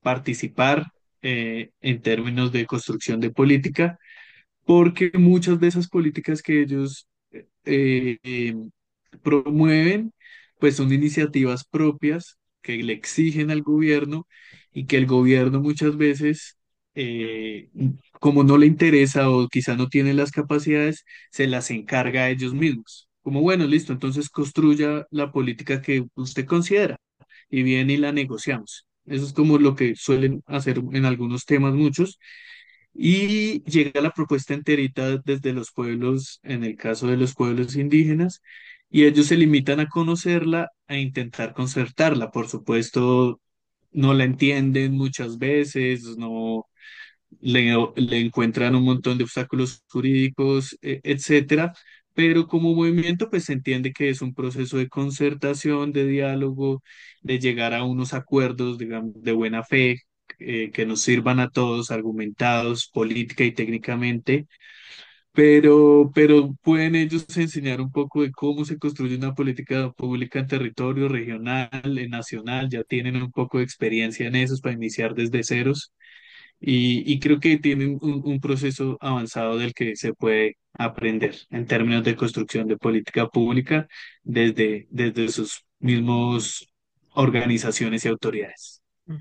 participar en términos de construcción de política, porque muchas de esas políticas que ellos eh, eh, promueven, pues son iniciativas propias que le exigen al gobierno y que el gobierno muchas veces, eh, como no le interesa o quizá no tiene las capacidades, se las encarga a ellos mismos. Como bueno, listo, entonces construya la política que usted considera y viene y la negociamos. Eso es como lo que suelen hacer en algunos temas muchos. Y llega la propuesta enterita desde los pueblos, en el caso de los pueblos indígenas, y ellos se limitan a conocerla e intentar concertarla. Por supuesto, no la entienden muchas veces, no le encuentran un montón de obstáculos jurídicos, etcétera, pero como movimiento, pues se entiende que es un proceso de concertación, de diálogo, de llegar a unos acuerdos, digamos, de buena fe, que nos sirvan a todos, argumentados política y técnicamente, pero pueden ellos enseñar un poco de cómo se construye una política pública en territorio regional, en nacional, ya tienen un poco de experiencia en eso para iniciar desde ceros y creo que tienen un proceso avanzado del que se puede aprender en términos de construcción de política pública desde sus mismos organizaciones y autoridades. Mm.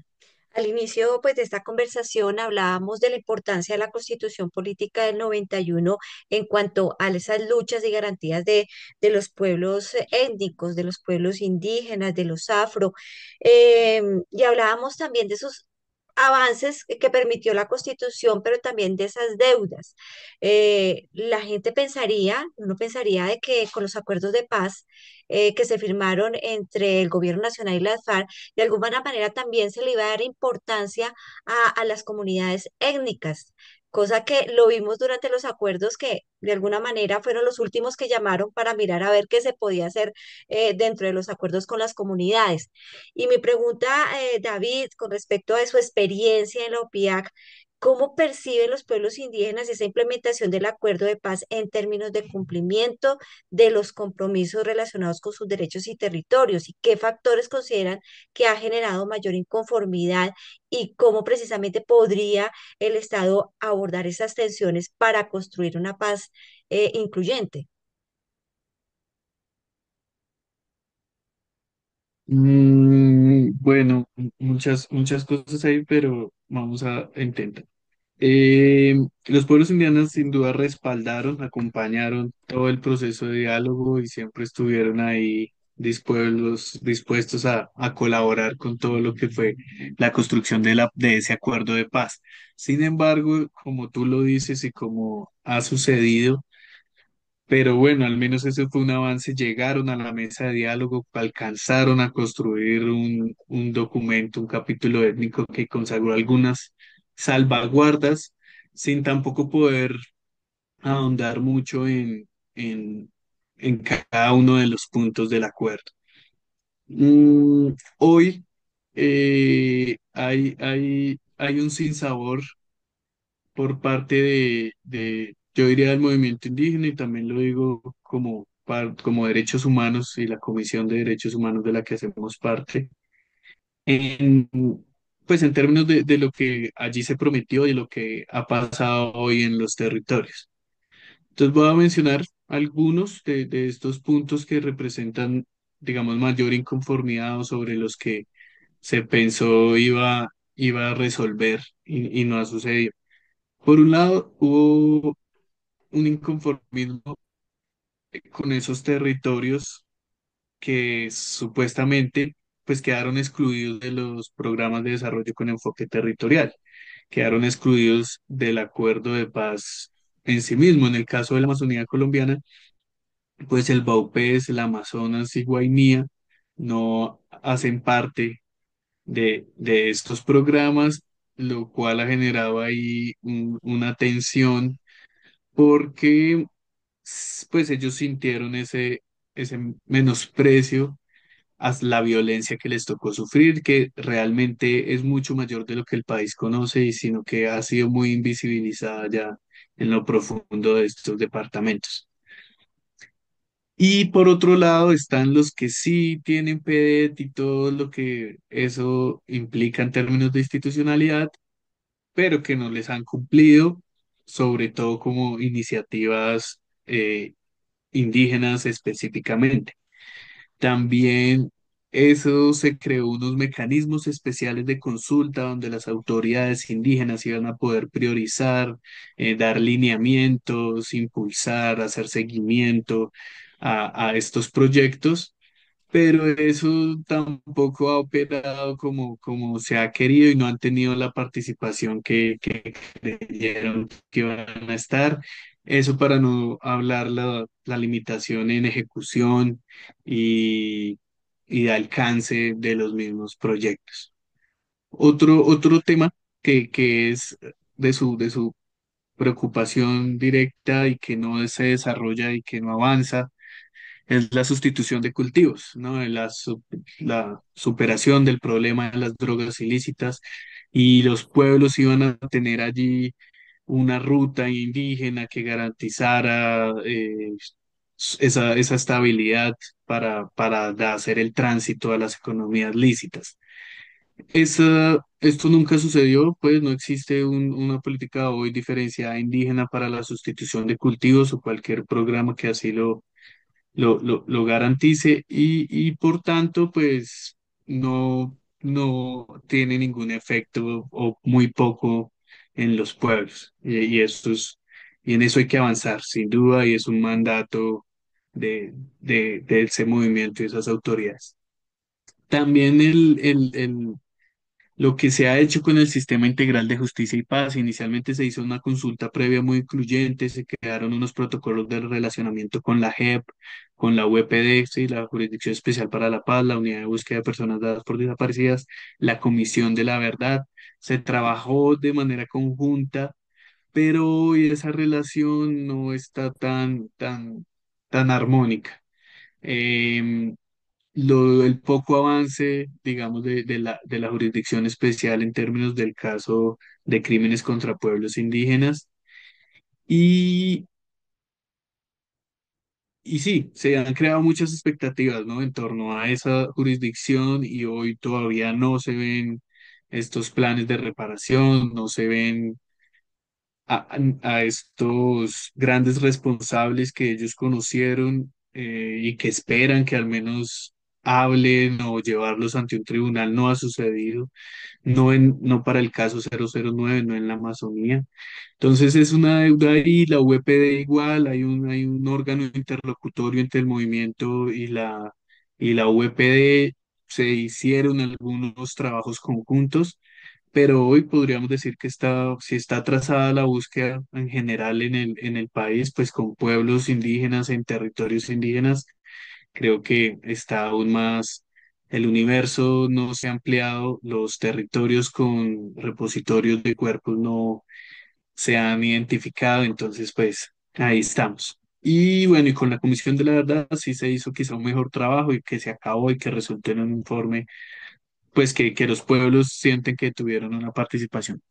Al inicio, pues, de esta conversación hablábamos de la importancia de la Constitución Política del 91 en cuanto a esas luchas y garantías de los pueblos étnicos, de los pueblos indígenas, de los afro, y hablábamos también de esos avances que permitió la Constitución, pero también de esas deudas. La gente pensaría, uno pensaría de que con los acuerdos de paz que se firmaron entre el Gobierno Nacional y las FARC, de alguna manera también se le iba a dar importancia a las comunidades étnicas, cosa que lo vimos durante los acuerdos que de alguna manera fueron los últimos que llamaron para mirar a ver qué se podía hacer dentro de los acuerdos con las comunidades. Y mi pregunta, David, con respecto a su experiencia en la OPIAC, ¿cómo perciben los pueblos indígenas esa implementación del acuerdo de paz en términos de cumplimiento de los compromisos relacionados con sus derechos y territorios? ¿Y qué factores consideran que ha generado mayor inconformidad y cómo precisamente podría el Estado abordar esas tensiones para construir una paz incluyente? Bueno, muchas cosas ahí, pero vamos a intentar. Los pueblos indígenas sin duda respaldaron, acompañaron todo el proceso de diálogo y siempre estuvieron ahí dispuestos a colaborar con todo lo que fue la construcción de ese acuerdo de paz. Sin embargo, como tú lo dices y como ha sucedido, pero bueno, al menos eso fue un avance. Llegaron a la mesa de diálogo, alcanzaron a construir un documento, un capítulo étnico que consagró algunas salvaguardas sin tampoco poder ahondar mucho en, en cada uno de los puntos del acuerdo. Hoy hay un sinsabor por parte yo diría, del movimiento indígena y también lo digo como derechos humanos y la Comisión de Derechos Humanos de la que hacemos parte, en, pues en términos de lo que allí se prometió y lo que ha pasado hoy en los territorios. Entonces voy a mencionar algunos de estos puntos que representan, digamos, mayor inconformidad o sobre los que se pensó iba a resolver y no ha sucedido. Por un lado, hubo un inconformismo con esos territorios que supuestamente pues quedaron excluidos de los programas de desarrollo con enfoque territorial, quedaron excluidos del acuerdo de paz en sí mismo. En el caso de la Amazonía colombiana, pues el Baupés, el Amazonas y Guainía no hacen parte de estos programas, lo cual ha generado ahí una tensión porque pues ellos sintieron ese menosprecio a la violencia que les tocó sufrir, que realmente es mucho mayor de lo que el país conoce y sino que ha sido muy invisibilizada ya en lo profundo de estos departamentos. Y por otro lado están los que sí tienen PDET y todo lo que eso implica en términos de institucionalidad, pero que no les han cumplido, sobre todo como iniciativas indígenas específicamente. También eso se creó unos mecanismos especiales de consulta donde las autoridades indígenas iban a poder priorizar, dar lineamientos, impulsar, hacer seguimiento a estos proyectos, pero eso tampoco ha operado como se ha querido y no han tenido la participación que creyeron que iban a estar. Eso para no hablar la limitación en ejecución y, y de alcance de los mismos proyectos. Otro tema que es de su preocupación directa y que no se desarrolla y que no avanza es la sustitución de cultivos, ¿no? La superación del problema de las drogas ilícitas y los pueblos iban a tener allí una ruta indígena que garantizara esa estabilidad para hacer el tránsito a las economías lícitas. Esto nunca sucedió, pues no existe una política hoy diferenciada indígena para la sustitución de cultivos o cualquier programa que así lo garantice y por tanto, pues no tiene ningún efecto o muy poco en los pueblos. Y en eso hay que avanzar, sin duda, y es un mandato de ese movimiento y esas autoridades. También lo que se ha hecho con el Sistema Integral de Justicia y Paz, inicialmente se hizo una consulta previa muy incluyente, se crearon unos protocolos de relacionamiento con la JEP, con la UEPD, sí, la Jurisdicción Especial para la Paz, la Unidad de Búsqueda de Personas Dadas por Desaparecidas, la Comisión de la Verdad. Se trabajó de manera conjunta, pero hoy esa relación no está tan armónica. Em, el poco avance, digamos, de la jurisdicción especial en términos del caso de crímenes contra pueblos indígenas. Y, y sí, se han creado muchas expectativas, ¿no? En torno a esa jurisdicción y hoy todavía no se ven estos planes de reparación, no se ven a estos grandes responsables que ellos conocieron y que esperan que al menos hablen o llevarlos ante un tribunal. No ha sucedido, no para el caso 009, no en la Amazonía. Entonces es una deuda ahí, la UEPD igual, hay un órgano interlocutorio entre el movimiento y la UEPD, se hicieron algunos trabajos conjuntos, pero hoy podríamos decir que si está atrasada la búsqueda en general en el país, pues con pueblos indígenas en territorios indígenas, creo que está aún más, el universo no se ha ampliado, los territorios con repositorios de cuerpos no se han identificado, entonces pues ahí estamos. Y bueno, y con la Comisión de la Verdad sí se hizo quizá un mejor trabajo y que se acabó y que resultó en un informe, pues que los pueblos sienten que tuvieron una participación.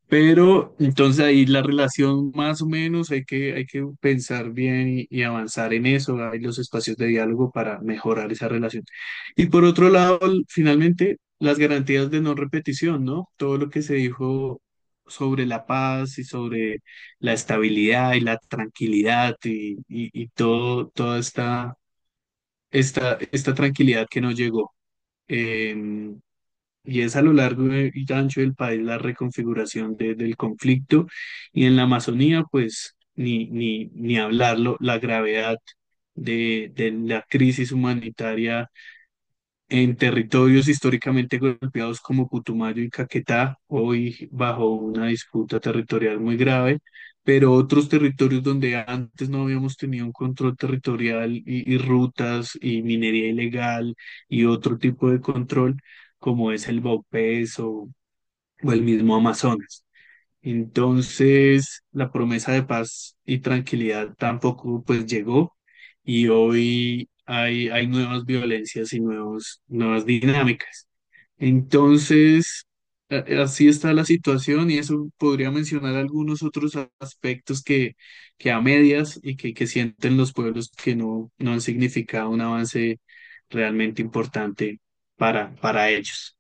Pero entonces ahí la relación más o menos hay que pensar bien y avanzar en eso, hay los espacios de diálogo para mejorar esa relación. Y por otro lado, finalmente, las garantías de no repetición, ¿no? Todo lo que se dijo sobre la paz y sobre la estabilidad y la tranquilidad y toda esta tranquilidad que no llegó. Em, y es a lo largo y ancho del país la reconfiguración del conflicto y en la Amazonía, pues ni hablarlo, la gravedad de la crisis humanitaria en territorios históricamente golpeados como Putumayo y Caquetá, hoy bajo una disputa territorial muy grave, pero otros territorios donde antes no habíamos tenido un control territorial y rutas y minería ilegal y otro tipo de control, como es el Baupés o el mismo Amazonas. Entonces, la promesa de paz y tranquilidad tampoco pues llegó y hoy hay nuevas violencias y nuevas dinámicas. Entonces, así está la situación y eso podría mencionar algunos otros aspectos que a medias y que sienten los pueblos que no han significado un avance realmente importante para ellos.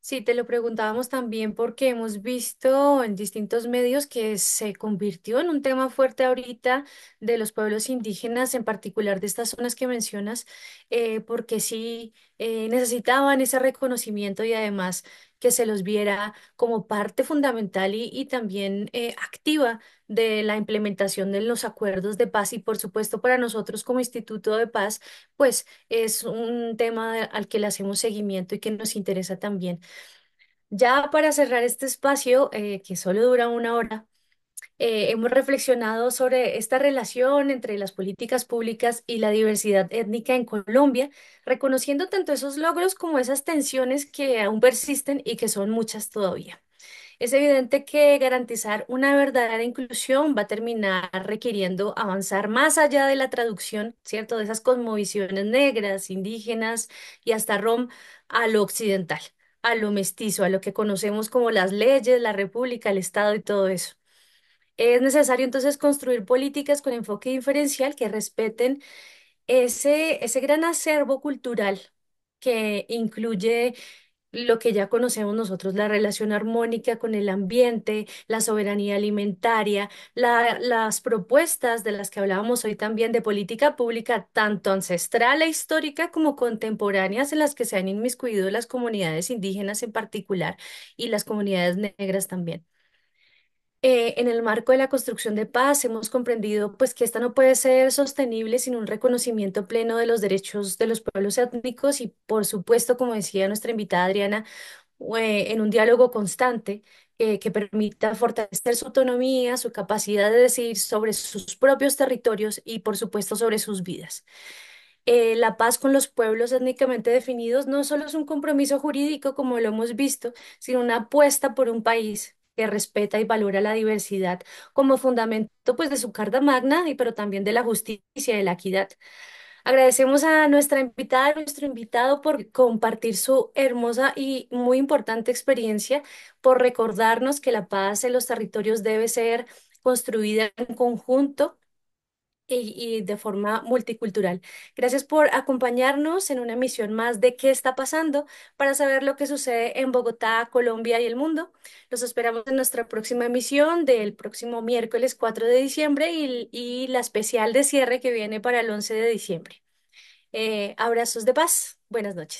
Sí, te lo preguntábamos también porque hemos visto en distintos medios que se convirtió en un tema fuerte ahorita de los pueblos indígenas, en particular de estas zonas que mencionas, porque sí necesitaban ese reconocimiento y además que se los viera como parte fundamental y también activa de la implementación de los acuerdos de paz y por supuesto para nosotros como Instituto de Paz, pues es un tema al que le hacemos seguimiento y que nos interesa también. Ya para cerrar este espacio, que solo dura una hora, hemos reflexionado sobre esta relación entre las políticas públicas y la diversidad étnica en Colombia, reconociendo tanto esos logros como esas tensiones que aún persisten y que son muchas todavía. Es evidente que garantizar una verdadera inclusión va a terminar requiriendo avanzar más allá de la traducción, ¿cierto? De esas cosmovisiones negras, indígenas y hasta rom a lo occidental, a lo mestizo, a lo que conocemos como las leyes, la república, el Estado y todo eso. Es necesario entonces construir políticas con enfoque diferencial que respeten ese gran acervo cultural que incluye lo que ya conocemos nosotros, la relación armónica con el ambiente, la soberanía alimentaria, las propuestas de las que hablábamos hoy también de política pública, tanto ancestral e histórica como contemporáneas, en las que se han inmiscuido las comunidades indígenas en particular y las comunidades negras también. En el marco de la construcción de paz hemos comprendido pues que esta no puede ser sostenible sin un reconocimiento pleno de los derechos de los pueblos étnicos y por supuesto, como decía nuestra invitada Adriana, en un diálogo constante que permita fortalecer su autonomía, su capacidad de decidir sobre sus propios territorios y por supuesto sobre sus vidas. La paz con los pueblos étnicamente definidos no solo es un compromiso jurídico, como lo hemos visto, sino una apuesta por un país que respeta y valora la diversidad como fundamento pues de su Carta Magna y pero también de la justicia y de la equidad. Agradecemos a nuestra invitada, a nuestro invitado por compartir su hermosa y muy importante experiencia, por recordarnos que la paz en los territorios debe ser construida en conjunto y de forma multicultural. Gracias por acompañarnos en una emisión más de ¿Qué está pasando? Para saber lo que sucede en Bogotá, Colombia y el mundo. Los esperamos en nuestra próxima emisión del próximo miércoles 4 de diciembre y la especial de cierre que viene para el 11 de diciembre. Abrazos de paz. Buenas noches.